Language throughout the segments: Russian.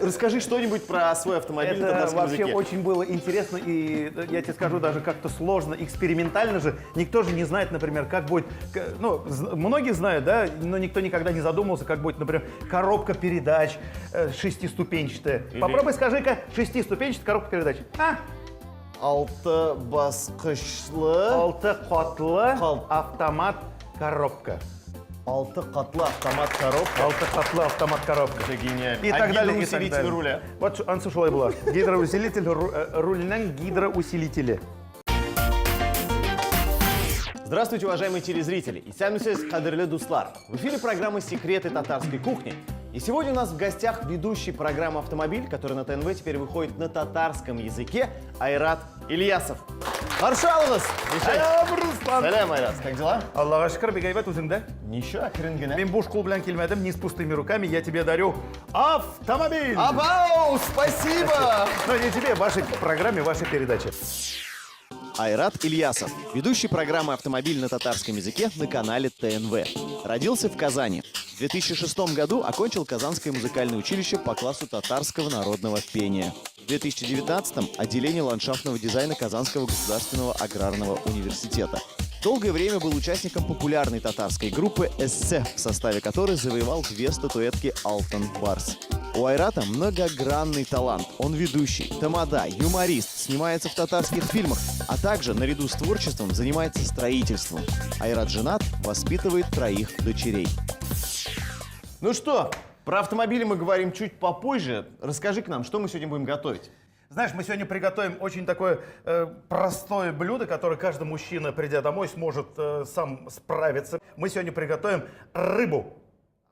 расскажи что-нибудь про свой автомобиль на Это татарском вообще языке. очень было интересно, и я тебе скажу, даже как-то сложно, экспериментально же. Никто же не знает, например, как будет, ну, многие знают, да, но никто никогда не задумывался, как будет, например, коробка передач шестиступенчатая. Попробуй скажи-ка, шестиступенчатая коробка передач. Алты басқышлы. Алты котлы Кал- автомат коробка. Алты котлы автомат коробка. Алты котлы автомат коробка. Это гениально. И так далее, и так гидроусилитель далее. руля. Вот ансы шулай була. Гидроусилитель рульнің гидроусилителі. Здравствуйте, уважаемые телезрители. Исәнмесез, кадірлі дуслар. В эфире программа «Секреты татарской кухни». И сегодня у нас в гостях ведущий программы «Автомобиль», который на ТНВ теперь выходит на татарском языке, Айрат Ильясов. Маршаловас! Салям, Айрат. Как дела? Аллаға шүкір, бегайбат өзіңді. Ничего, охрененно. Мен буш қол білән келмедім, не с пустыми руками, я тебе дарю автомобиль. Абау, спасибо! Но не тебе, вашей программе, вашей передаче. Айрат Ильясов, ведущий программы «Автомобиль» на татарском языке на канале ТНВ. Родился в Казани. В 2006 году окончил Казанское музыкальное училище по классу татарского народного пения. В 2019-м отделение ландшафтного дизайна Казанского государственного аграрного университета. Долгое время был участником популярной татарской группы «Эссе», в составе которой завоевал 2 статуэтки «Алтын Барс». У Айрата многогранный талант. Он ведущий, тамада, юморист, снимается в татарских фильмах, а также, наряду с творчеством, занимается строительством. Айрат женат, воспитывает 3 дочерей. Ну что, про автомобили мы говорим чуть попозже. Расскажи-ка нам, что мы сегодня будем готовить? Знаешь, мы сегодня приготовим очень такое простое блюдо, которое каждый мужчина, придя домой, сможет сам справиться. Мы сегодня приготовим рыбу,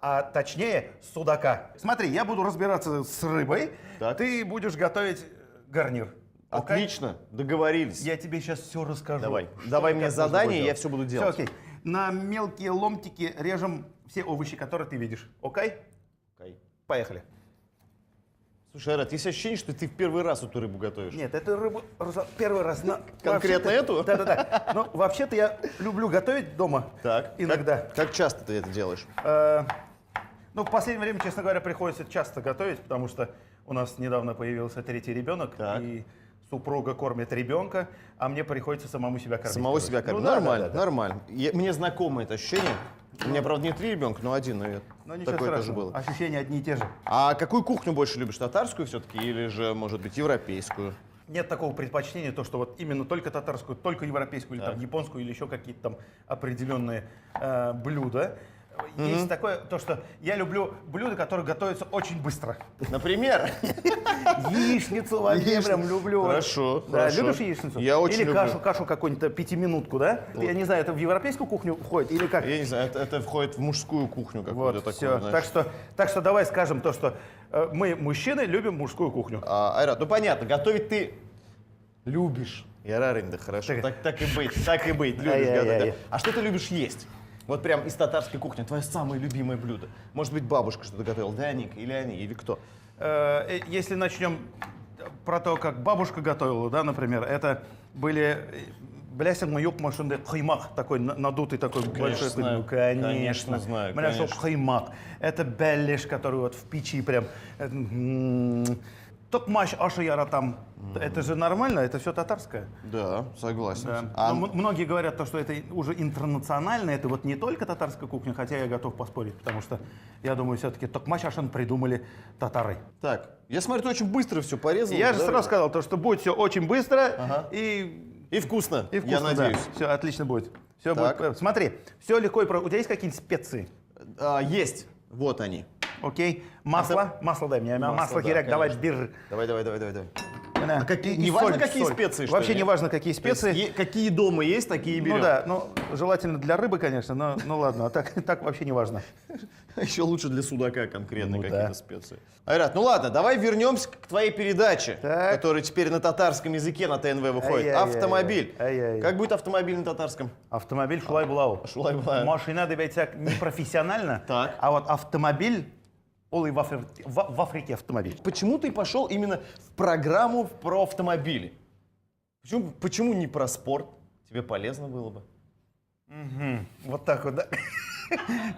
а точнее судака. Смотри, я буду разбираться с рыбой, Так. ты будешь готовить гарнир. Окей? Отлично, договорились. Я тебе сейчас все расскажу. Давай. Что Давай и мне как нужно задание, будет я делать. все буду Всё, делать. окей. На мелкие ломтики режем все овощи, которые ты видишь. Окей? Окей. Поехали. Слушай, Айрат, есть ощущение, что ты в первый раз эту рыбу готовишь? Нет, эту рыбу первый раз. Конкретно эту? Да-да-да. Но вообще-то я люблю готовить дома. Так. Иногда. Как часто ты это делаешь? Ну, в последнее время, честно говоря, приходится часто готовить, потому что у нас недавно появился 3-й ребенок, Так. и супруга кормит ребенка, а мне приходится самому себя кормить. Самого себя Ну, кормить. да, Нормально, да, да. нормально. Мне знакомо это ощущение. У меня, правда, не 3 ребенка, но 1, наверное. Но ничего Такое тоже страшного, было. ощущения одни и те же. А какую кухню больше любишь? Татарскую все-таки или же, может быть, европейскую? Нет такого предпочтения, то, что вот именно только татарскую, только европейскую, или там японскую, или еще какие-то там определенные блюда. Есть такое, то, что я люблю блюда, которые готовятся очень быстро. Например? Яичницу вообще прям люблю. Хорошо, Да, хорошо. любишь яичницу? Я очень Или люблю. кашу какую-нибудь, 5-минутку, да? Я не знаю, это в европейскую кухню входит или как? Я не знаю, это входит в мужскую кухню какую-то Вот, такую, все. знаешь. Так что давай скажем то, что мы, мужчины, любим мужскую кухню. Айрат, ну понятно, готовить ты любишь. Я рарин, да хорошо. Так и быть, любишь Ай-яй-яй. готовить. А что ты любишь есть? Вот прям из татарской кухни, твое самое любимое блюдо. Может быть, бабушка что-то готовила, да, Ника, или они, или кто? Если начнем про то, как бабушка готовила, да, например, это были блясен майок машинды каймак, такой надутый такой большой. знаю. Ну, конечно. Конечно, знаю, Бля, конечно. каймак. Это беллиш, который вот в печи прям. Токмаш ашияра там. Это же нормально, это все татарское. Да, согласен. Да. Но многие говорят, то, что это уже интернационально, это вот не только татарская кухня, хотя я готов поспорить, потому что я думаю, все-таки токмач ашан придумали татары. Так, я смотрю, ты очень быстро все порезал. Я же да? сразу сказал, то, что будет все очень быстро Ага. и вкусно, вкусно. я надеюсь. Все отлично будет. Все Так. будет. Смотри, все легко и просто. У тебя есть какие-нибудь специи? Есть, вот они. Окей. Масло? Масло дай мне. Масло да, киряк, давай, конечно. бир. Давай. Да. какие- И не важно, соль, какие соль. специи, что Вообще ли? не важно, какие То есть специи. какие дома есть, такие и берем. Ну да, ну желательно для рыбы, конечно, но ну ладно, а так вообще не важно. Еще лучше для судака конкретно Ну какие-то да. специи. Айрат, ну ладно, давай вернемся к твоей передаче, Так. которая теперь на татарском языке на ТНВ выходит. Ай-яй-яй. Автомобиль. Ай-яй-яй. Как будет автомобиль на татарском? Автомобиль шулай-булау. Шулай-булау. Машина добиться не профессионально, Так. а вот автомобиль, ол и в Африке автомобиль. Почему ты пошел именно в программу про автомобили? Почему не про спорт? Тебе полезно было бы. Вот так вот, да.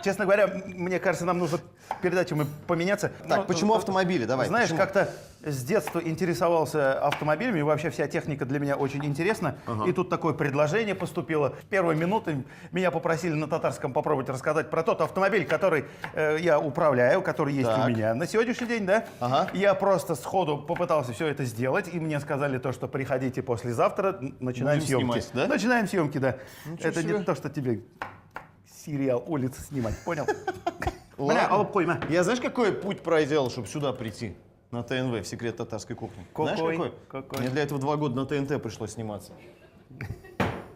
Честно говоря, мне кажется, нам нужно передачами поменяться. Так, Ну, почему автомобили? Давай. Знаешь, почему? как-то с детства интересовался автомобилями, и вообще вся техника для меня очень интересна. И тут такое предложение поступило. В первые минуты меня попросили на татарском попробовать рассказать про тот автомобиль, который я управляю, который есть Так. у меня на сегодняшний день, да? Ага. Я просто сходу попытался все это сделать, и мне сказали то, что приходите послезавтра, начинаем Будем съемки. снимать, да? Начинаем съемки, да. Ничего Это себе. не то, что тебе сериал «Улица» снимать, понял? Ладно. Бля, алып койма. Я знаешь, какой путь проделал, чтобы сюда прийти? На ТНВ, в «Секрет татарской кухни». Знаешь, какой? Какой? Мне для этого 2 года на ТНТ пришлось сниматься.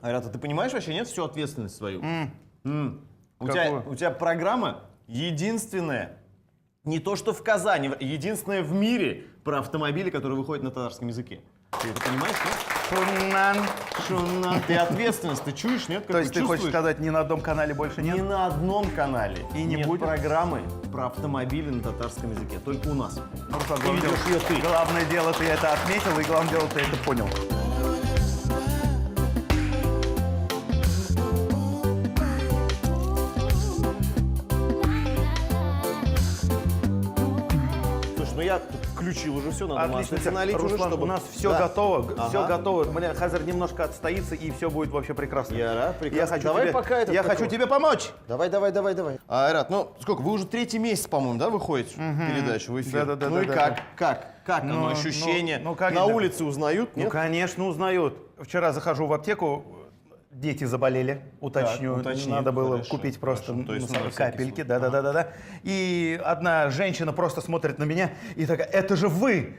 Айрат, а ты понимаешь вообще, нет, всю ответственность свою? Какую? У тебя программа единственная, не то что в Казани, единственная в мире про автомобили, которые выходят на татарском языке. Ты это понимаешь, нет? Шуннан. Шунна, ты ответственность, ты чуешь, нет? То есть ты хочешь сказать, ни на одном канале больше Ни нет? на одном канале И не нет будет? программы про автомобили на татарском языке, только у нас. Руслан, Ты главное ведешь ее ты. Главное дело, ты это отметил, и главное дело, ты это понял. Слушай, ну я тут включил уже все, надо Отлично, маслица налить уже, Руслан, чтобы... у нас все Да. готово, Ага. все готово. Бля, Хазар немножко отстоится, и все будет вообще прекрасно. Я рад, прекрасно. Я хочу Давай тебе, пока этот я такой. хочу тебе помочь. Давай. Айрат, ну сколько, вы уже 3-й месяц, по-моему, да, выходите передачу в эфир? Да-да-да, Ну и да-да. как Ну, оно, ощущение? ну, как На это? улице узнают, Ну, нет? конечно, узнают. Вчера захожу в аптеку, дети заболели, уточню. уточни, Надо было хорошо, купить просто хорошо. То есть на всякий капельки. случай. Да. И одна женщина просто смотрит на меня и такая: это же вы!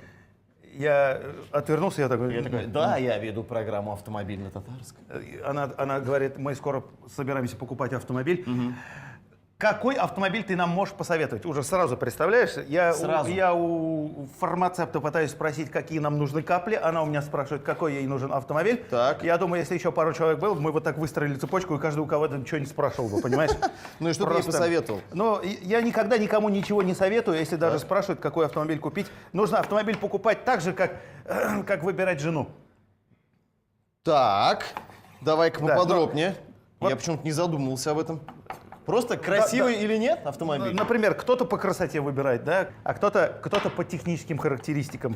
Я отвернулся, я такой... Да, я веду программу «Автомобиль на татарском». Она говорит: мы скоро собираемся покупать автомобиль. Какой автомобиль ты нам можешь посоветовать? Уже сразу представляешь? Сразу. Я у фармацевта пытаюсь спросить, какие нам нужны капли. Она у меня спрашивает, какой ей нужен автомобиль. Так. Я думаю, если еще пару человек было, мы вот так выстроили цепочку, и каждый у кого-то что-нибудь спрашивал бы, понимаешь? Ну и что ты ей посоветовал? Но я никогда никому ничего не советую, если даже спрашивают, какой автомобиль купить. Нужно автомобиль покупать так же, как выбирать жену. Так, давай-ка Да, поподробнее. вот- Я почему-то не задумывался об этом. Просто красивый или нет автомобиль? Например, кто-то по красоте выбирает, да, а кто-то по техническим характеристикам.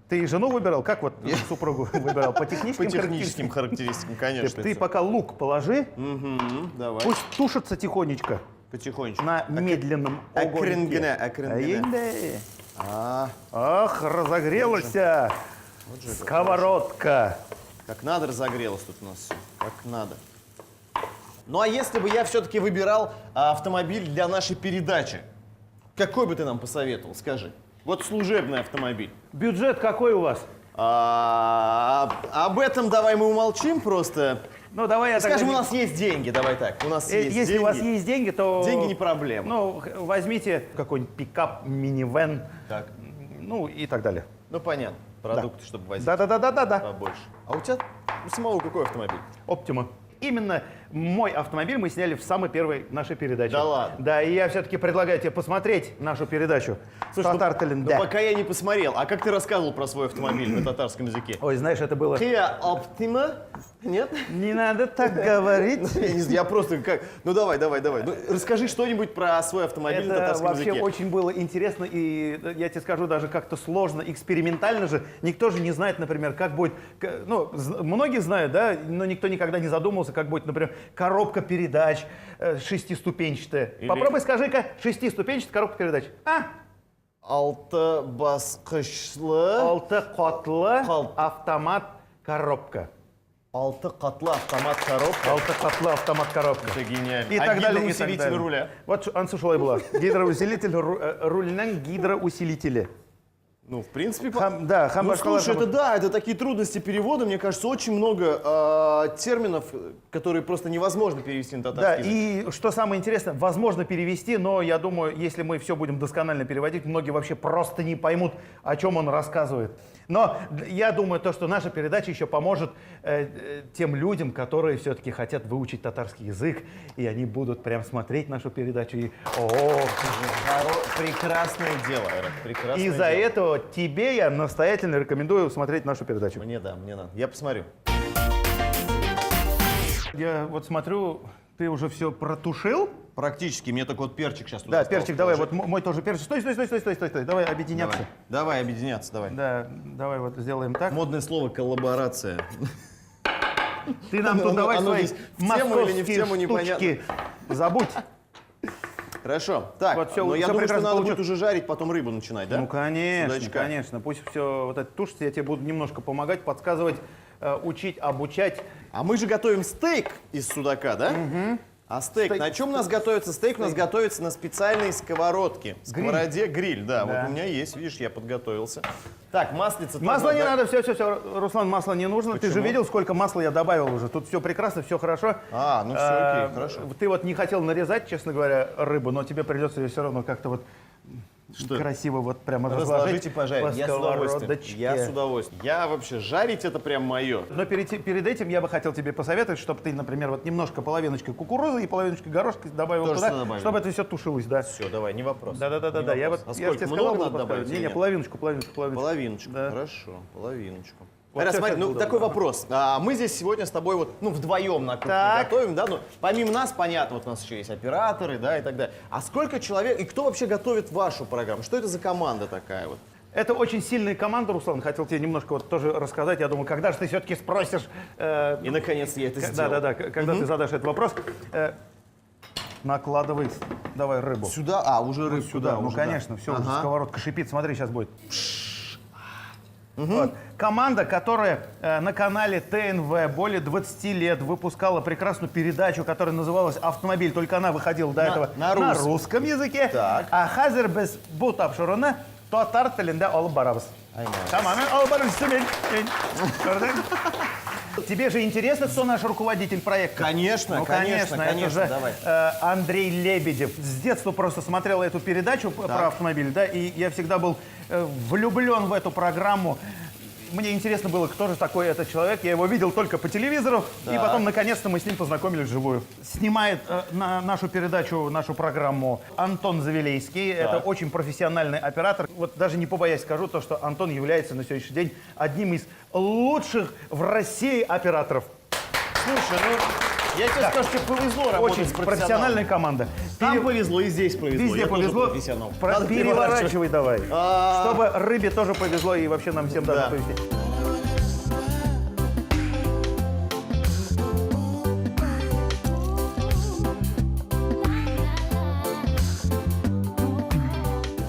Ты жену выбирал? Как вот супругу выбирал? По По техническим техническим характеристикам? характеристикам, конечно. Ты пока лук положи, Давай. пусть тушится тихонечко Потихонечку. на медленном Окренгне, огоньке. А, Ах, разогрелась сковородка. как надо разогрелось тут у нас все. Как надо. Ну а если бы я все-таки выбирал автомобиль для нашей передачи, какой бы ты нам посоветовал, скажи? Вот служебный автомобиль. Бюджет какой у вас? Об этом давай мы умолчим просто. Ну, давай я Скажем, у тогда... нас есть деньги, давай так. У нас есть Если деньги. у вас есть деньги, то... Деньги не проблема. Ну, возьмите какой-нибудь пикап, минивэн, Так. ну и так далее. Ну понятно. Продукты, чтобы возить Да. побольше. А у тебя у самого какой автомобиль? Оптима. Именно мой автомобиль мы сняли в самой первой нашей передаче. Да ладно? Да, и я все-таки предлагаю тебе посмотреть нашу передачу. Татар ну Талинда. пока я не посмотрел. А как ты рассказывал про свой автомобиль на татарском языке? Ой, знаешь, это было... Kia Optima? Нет? Не надо так говорить. Я не знаю, я просто как... Ну давай. Ну, расскажи что-нибудь про свой автомобиль на Это татарском вообще языке. очень было интересно, и я тебе скажу, даже как-то сложно, экспериментально же. Никто же не знает, например, как будет... Ну, многие знают, да, но никто никогда не задумывался, как будет, например, коробка передач шестиступенчатая. Или- Попробуй скажи-ка, шестиступенчатая коробка передач. Алты басқышлы, Алты котлы Кал- автомат коробка. алты қатлы автомат коробка. Алты котлы автомат коробка. Это гениально. И А так далее, и так гидроусилитель далее. руля? Вот ансы шулай была. Гидроусилитель рульнен гидроусилителе. Ну, в принципе, Да, ну, слушай, это такие трудности перевода. Мне кажется, очень много терминов, которые просто невозможно перевести на Да, татарский язык. и что самое интересное, возможно перевести, но я думаю, если мы все будем досконально переводить, многие вообще просто не поймут, о чем он рассказывает. Но я думаю, то, что наша передача еще поможет тем людям, которые все-таки хотят выучить татарский язык, и они будут прям смотреть нашу передачу и Прекрасное дело, Айрат, прекрасное из-за дело. этого тебе я настоятельно рекомендую смотреть нашу передачу. Мне надо. Я посмотрю. Я вот смотрю, Ты уже все протушил? Практически. Мне только вот перчик сейчас туда Да, осталось перчик, давай, положить. вот мой тоже перчик. Стой, давай объединяться. Давай объединяться, давай. Да, давай вот сделаем так. Модное слово коллаборация. Ты нам тут давай оно свои здесь в тему или не в московские тему, штучки забудь. Хорошо. Так, Вот всё, но я всё думаю, что прекрасно надо будет получилось. уже жарить, потом рыбу начинать, да? Ну, конечно, Судачка. конечно. Пусть все вот это тушится, я тебе буду немножко помогать, подсказывать, учить, обучать. А мы же готовим стейк из судака, да? А стейк, на чем у нас готовится? Стейк у нас готовится на специальной сковородке. Сковороде гриль, да. Да. Вот у меня есть, видишь, я подготовился. Так, маслица. Масла тоже не надо. надо, все, Руслан, масла не нужно. Ты же Почему? видел, сколько масла я добавил уже. Тут все прекрасно, все хорошо. А, ну все, окей, хорошо. Ты вот не хотел нарезать, честно говоря, рыбу, но тебе придется ее все равно как-то вот Что? красиво вот прямо Разложите, разложить пожарить. по Я с удовольствием. сковородочке. Я с удовольствием. Я вообще, жарить это прям мое. Но перед этим я бы хотел тебе посоветовать, чтобы ты, например, вот немножко половиночкой кукурузы и половиночкой горошка добавил Тоже туда, сюда добавим? чтобы это все тушилось, да. Все, давай, не вопрос. Да. Не Я вопрос. вот А я сколько, тебе много сказал, надо буду добавить поставить. или Не, нет? половиночку. Половиночку, Да. хорошо, половиночку. Вот Раз, сейчас смотри, ну буду такой добавлять. вопрос. Мы здесь сегодня с тобой вот, ну, вдвоем на кухне Так. готовим, да, ну, помимо нас, понятно, вот у нас еще есть операторы, да, и так далее. А сколько человек, и кто вообще готовит вашу программу? Что это за команда такая вот? Это очень сильная команда, Руслан. Хотел тебе немножко вот тоже рассказать. Я думаю, когда же ты все-таки спросишь... И, наконец, я это сделал. Да, когда ты задашь этот вопрос. Накладывай, давай рыбу. Сюда, уже рыбу Сюда, ну уже, да. конечно, все, уже Ага. сковородка шипит. Смотри, сейчас будет. Вот. Команда, которая на канале ТНВ более 20 лет выпускала прекрасную передачу, которая называлась «Автомобиль», только она выходила до этого на на русском. русском языке. Так. А хазер без бутап шуруна, то тартелинде ол барабыз. Тамамен ол барабыз. Тебе же интересно, кто наш руководитель проекта? Конечно, Ну, конечно, это же давай. Андрей Лебедев. С детства просто смотрел эту передачу про автомобиль, да, и я всегда был влюблен в эту программу. Мне интересно было, кто же такой этот человек. Я его видел только по телевизору, и потом, наконец-то, мы с ним познакомились вживую. Снимает нашу передачу, нашу программу Антон Завелейский. Это очень профессиональный оператор. Вот даже не побоясь скажу то, что Антон является на сегодняшний день одним из лучших в России операторов. Слушай, ну, я тебе скажу, что повезло работать Очень с профессиональная команда. Там повезло, и здесь повезло. Везде Я тоже повезло. профессионал. Надо Переворачивай давай. А. Чтобы рыбе тоже повезло и вообще нам всем должно Да. повезти.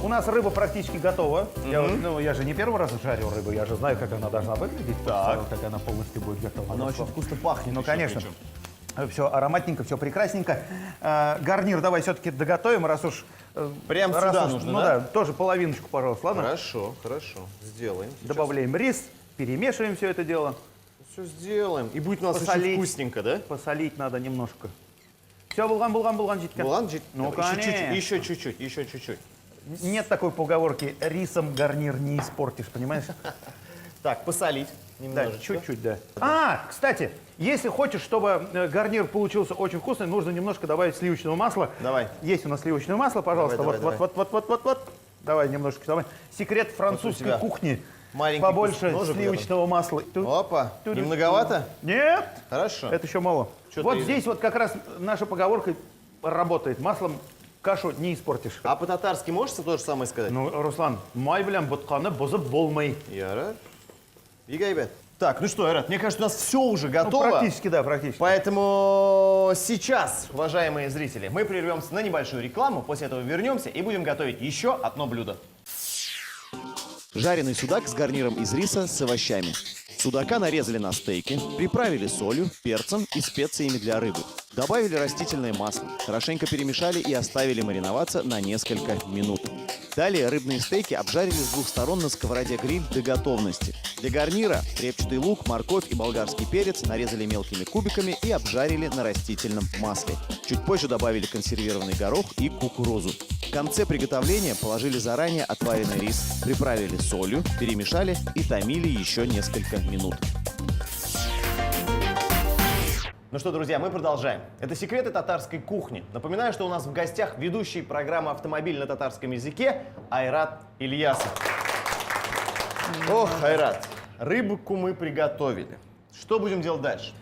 У нас рыба практически готова. Я же не первый раз жарил рыбу, я же знаю, как она должна выглядеть, как она полностью будет готова. Она очень вкусно пахнет. Ну, еще конечно. причем. Все ароматненько, все прекрасненько. Гарнир давай все-таки доготовим, раз уж... Прям раз сюда уж- нужно, ну да? тоже половиночку, пожалуйста, ладно? Хорошо, сделаем. Добавляем рис, перемешиваем все это дело. Все сделаем. И будет у нас Посолить. очень вкусненько, да? Посолить надо немножко. Все, булган, житка. Ну, конечно. Еще чуть-чуть. Нет такой поговорки, рисом гарнир не испортишь, понимаешь? Так, посолить Да, немножечко. чуть-чуть, да. Кстати, если хочешь, чтобы гарнир получился очень вкусный, нужно немножко добавить сливочного масла. Давай. Есть у нас сливочное масло, пожалуйста. Давай. Вот. Давай немножко. Давай. Секрет французской тебя кухни. маленький Побольше кусок ножик сливочного масла. Опа, Ту- не многовато? Нет, Хорошо. это еще мало. Чё Вот ты- здесь вот как раз наша поговорка работает. Маслом кашу не испортишь. А по-татарски можешь то же самое сказать? Ну, Руслан, май белян ботқаны бозып болмай. Яра. Игайбет. Так, ну что, Айрат, мне кажется, у нас все уже Ну, готово. практически, да, практически. Поэтому сейчас, уважаемые зрители, мы прервемся на небольшую рекламу, после этого вернемся и будем готовить еще одно блюдо. Жареный судак с гарниром из риса с овощами. Судака нарезали на стейки, приправили солью, перцем и специями для рыбы. Добавили растительное масло, хорошенько перемешали и оставили мариноваться на несколько минут. Далее рыбные стейки обжарили с двух сторон на сковороде гриль до готовности. Для гарнира репчатый лук, морковь и болгарский перец нарезали мелкими кубиками и обжарили на растительном масле. Чуть позже добавили консервированный горох и кукурузу. В конце приготовления положили заранее отваренный рис, приправили солью, перемешали и томили еще несколько минут. Ну что, друзья, мы продолжаем. Это секреты татарской кухни. Напоминаю, что у нас в гостях ведущий программы «Автомобиль на татарском языке» Айрат Ильясов. Ох, Айрат, рыбку мы приготовили. Что будем делать дальше?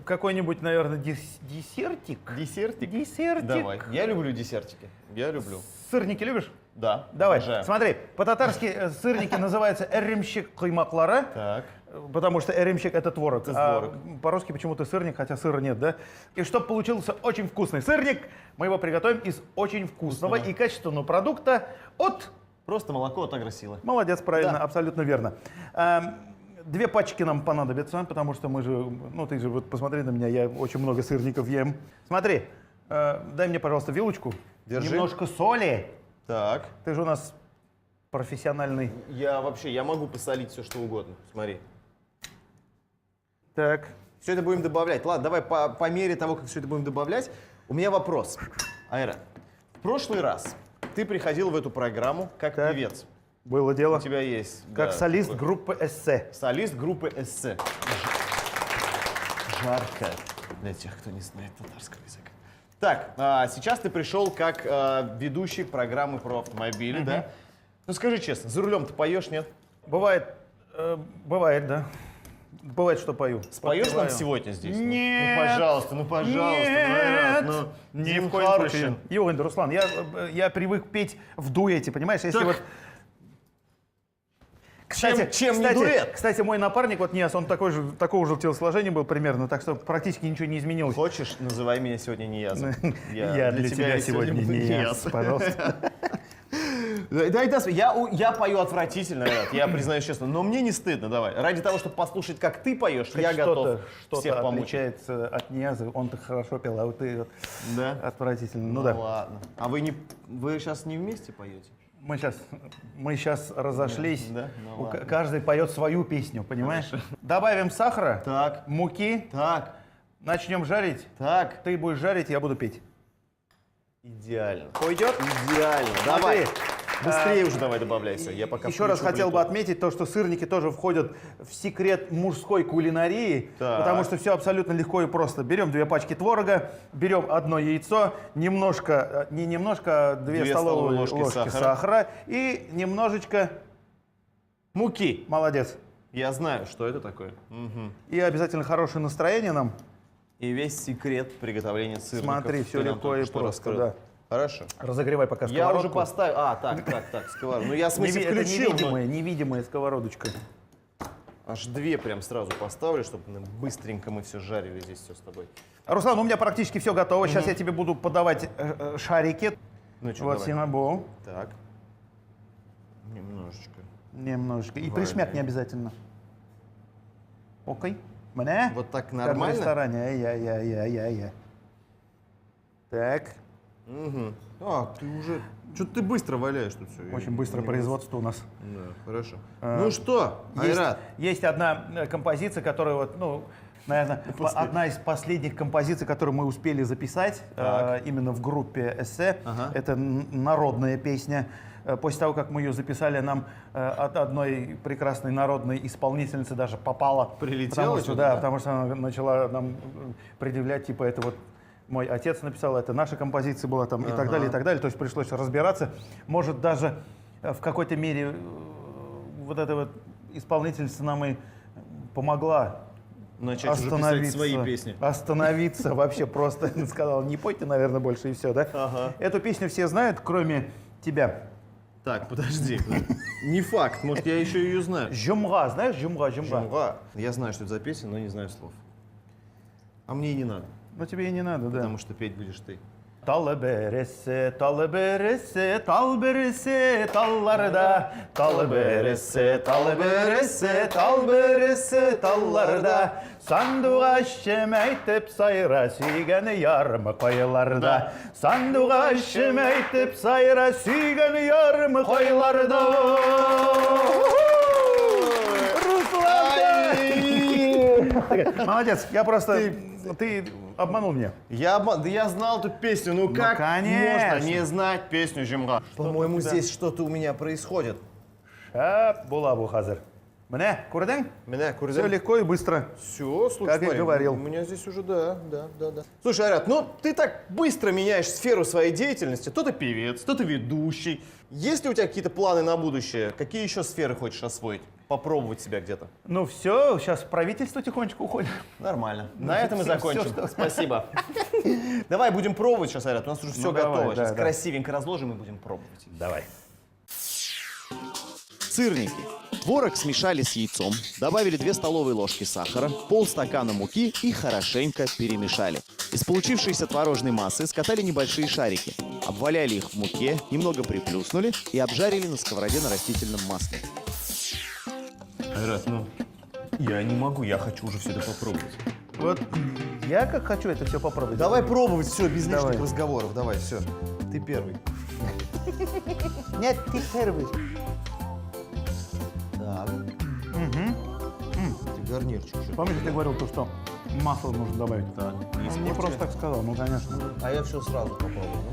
какой-нибудь, наверное, десертик? Десертик? Десертик. Давай. Я люблю десертики. Я люблю. Сырники любишь? Да. Давай, обожаю. смотри, по-татарски сырники называются эремщик каймаклара, Так. потому что эремщик это творог. Это творог. По-русски почему-то сырник, хотя сыра нет, да? И чтобы получился очень вкусный сырник, мы его приготовим из очень вкусного и качественного продукта от... Просто молоко от агросилы. Молодец, правильно, Да. абсолютно верно. 2 пачки нам понадобятся, потому что мы же, ну ты же вот посмотри на меня, я очень много сырников ем. Смотри, дай мне, пожалуйста, вилочку. Держи. Немножко соли. Так. Ты же у нас профессиональный. Я могу посолить все, что угодно. Смотри. Так. Все это будем добавлять. Ладно, давай по мере того, как все это будем добавлять. У меня вопрос. Айра, в прошлый раз ты приходил в эту программу как Так. певец. Было дело. У тебя есть... Как да, солист такой- группы «Эссе». Солист группы «Эссе». Жарко для тех, кто не знает татарского языка. Так, сейчас ты пришел как ведущий программы про автомобили, да? Ну скажи честно, за рулем ты поешь, нет? Бывает, да. Бывает, что пою. Споешь нам Подпеваю. сегодня здесь? Ну? Нет. Ну, пожалуйста, Нет. ну, Ни Дим в коем случае. Харушин. Иван, Руслан, я привык петь в дуэте, понимаешь? Если Так. вот... Чем не дуэт? Кстати, мой напарник, вот Ниас, он такого же телосложения был примерно, так что практически ничего не изменилось. Хочешь, называй меня сегодня Ниязом. Я для тебя сегодня буду Ниас, пожалуйста. Я пою отвратительно, Айрат, я признаюсь честно, но мне не стыдно, давай. Ради того, чтобы послушать, как ты поешь, я готов всех Что-то помочь. отличается от Ниаза, он-то хорошо пел, а вот ты вот Да? отвратительно. Ну Ну да. ладно. А вы сейчас не вместе поете? Мы сейчас разошлись. Да? Ну ладно. Каждый поет свою песню, понимаешь? Добавим сахара, Так, муки, так, начнем жарить. так. Ты будешь жарить, я буду петь. Идеально. Пойдет? Идеально. Давай. Смотри, Быстрее уже давай добавляйся. Я пока Еще раз включу хотел бы плиту. отметить то, что сырники тоже входят в секрет мужской кулинарии, Так. потому что все абсолютно легко и просто. Берем 2 пачки творога, берем 1 яйцо, немножко, не немножко, а 2 2 столовые столовые ложки ложки сахара. сахара и немножечко, Муки. молодец, Я знаю, что это такое. Мгм. и обязательно хорошее настроение нам. И весь секрет приготовления сырников. Смотри, всё ты нам легко только и что просто, раскрыл. да. Хорошо. Разогревай пока Я сковородку. уже поставил. Так, сковородку. Ну я в смысле Это включил. но невидимая сковородочка. Аж 2 прям сразу поставлю, чтобы быстренько мы все жарили здесь все с тобой. Руслан, у меня практически все готово. Сейчас я тебе буду подавать шарики. Ну что, Вот давай. синабол. Так. Немножечко. Немножечко. И Валяй. пришмят не обязательно. Окей. Мне? Вот так Как в нормально? ресторане. Ай-яй-яй-яй-яй. Так. Угу. Ты уже... Что-то ты быстро валяешь тут все. Очень быстрое производство у нас. Да, хорошо. Ну что, Айрат? Есть одна композиция, которая вот, ну, наверное, одна из последних композиций, которую мы успели записать именно в группе «Эссе». Ага. Это народная песня. После того, как мы ее записали, нам от одной прекрасной народной исполнительницы даже попало. Прилетело Потому что, что-то, да, да? потому что она начала нам предъявлять, типа, это вот мой отец написал, это наша композиция была там, и так далее, и так далее. То есть пришлось разбираться. Может, даже в какой-то мере вот эта вот исполнительница нам и помогла Начать уже писать свои песни. Остановиться вообще просто. Сказал, не пойте, наверное, больше и все, да? Ага. Эту песню все знают, кроме тебя. Так, подожди. Не факт, может, я еще ее знаю. Жумга, знаешь, жумга. Жумга. Я знаю, что это за песня, но не знаю слов. А мне и не надо, Ну тебе и не надо, да. потому что петь будешь ты. Талбересе, талбересе, талбересе, талларда. Талбересе, талбересе, талбересе, талларда. Сандуğa şemeytip sayra süygeni yarımı koyularda. Sanduğa şemeytip sayra süygeni yarımı koyularda. Руслан! Молодец, я просто... Ты обманул меня. Да я знал эту песню, ну как конечно. можно не знать песню Жумга? По-моему, да. здесь что-то у меня происходит. Шап булабу хазыр. Мне, курден? Меня, Все легко и быстро. Все, слушай, Как и смотри, говорил. у меня здесь уже, да. Слушай, Айрат, ну ты так быстро меняешь сферу своей деятельности. То ты певец, то ты ведущий. Есть ли у тебя какие-то планы на будущее? Какие еще сферы хочешь освоить? попробовать себя где-то? Ну все, сейчас в правительство тихонечко уходит. Нормально. Ну, На этом и всё, закончим. что- Спасибо. Давай будем пробовать сейчас, Айрат. У нас уже все Ну, давай, готово. да, Сейчас да. красивенько разложим и будем пробовать. Давай. Сырники. Творог смешали с яйцом, добавили 2 столовые ложки сахара, полстакана муки и хорошенько перемешали. Из получившейся творожной массы скатали небольшие шарики, обваляли их в муке, немного приплюснули и обжарили на сковороде на растительном масле. Айрат, ну, я не могу, я хочу уже все это попробовать. Вот я как хочу это все попробовать. Давай пробовать все, без лишних Давай. разговоров. Давай, все. Ты первый. Нет, ты первый. Так. Ты гарнирчик еще. Помнишь, ты говорил то, что масло нужно добавить? Так, не Он мне испортили? просто так сказал, ну конечно. А я все сразу попробую.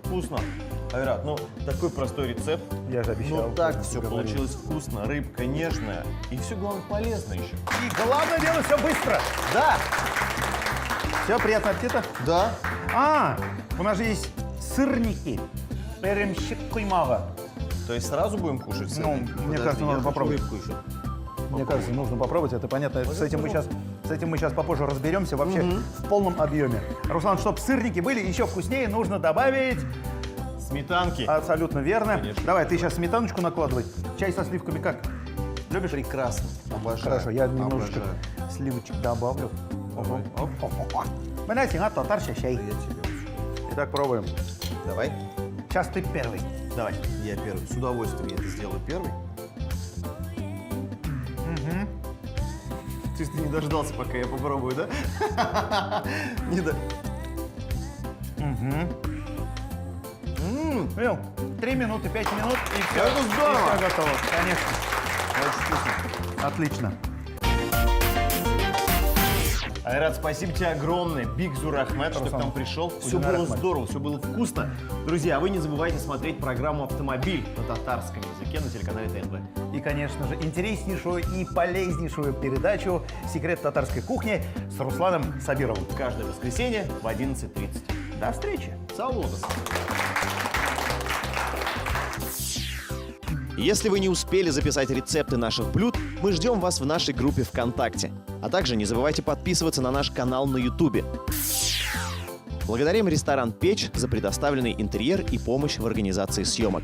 Вкусно. Айрат, ну такой простой рецепт. Я же обещал. Ну так все Говорил. получилось вкусно, рыбка нежная. И все, главное, полезно еще. И главное дело, все быстро. Да, Все, приятного аппетита. да. А, у нас же есть сырники. Перемщик куймага. То есть сразу будем кушать сырники? Ну, мне кажется, надо попробовать. Рыбку еще. Мне кажется, нужно попробовать, это понятно. С этим мы сейчас попозже разберемся вообще в полном объеме. Руслан, чтобы сырники были еще вкуснее, нужно добавить. Сметанки. Абсолютно верно. Конечно. Давай, ты сейчас сметаночку накладывай. Чай со сливками как? Любишь? Прекрасно. Обожаю. Хорошо, я немножечко Обожаю. сливочек добавлю. Давай. Оп. Мене синга татарша чай. Я тебе. Итак, пробуем. Давай. Сейчас ты первый. Давай. Я первый. С удовольствием я это сделаю первый. Ты не дождался, пока я попробую, да? Не да. Понял? 3 минуты, 5 минут и все. Это здорово. И все готово. Конечно. Очень вкусно. Отлично. Айрат, спасибо тебе огромное. Биг Зур Ахмед, что к Руслан, нам пришел. Все Удинар было Ахмед. здорово, все было вкусно. Друзья, вы не забывайте смотреть программу «Автомобиль» на татарском языке на телеканале ТНВ. И, конечно же, интереснейшую и полезнейшую передачу «Секрет татарской кухни» с Русланом Сабировым. Каждое воскресенье в 11:30. До встречи. Салудос. Если вы не успели записать рецепты наших блюд, мы ждем вас в нашей группе ВКонтакте. А также не забывайте подписываться на наш канал на Ютубе. Благодарим ресторан «Печь» за предоставленный интерьер и помощь в организации съемок.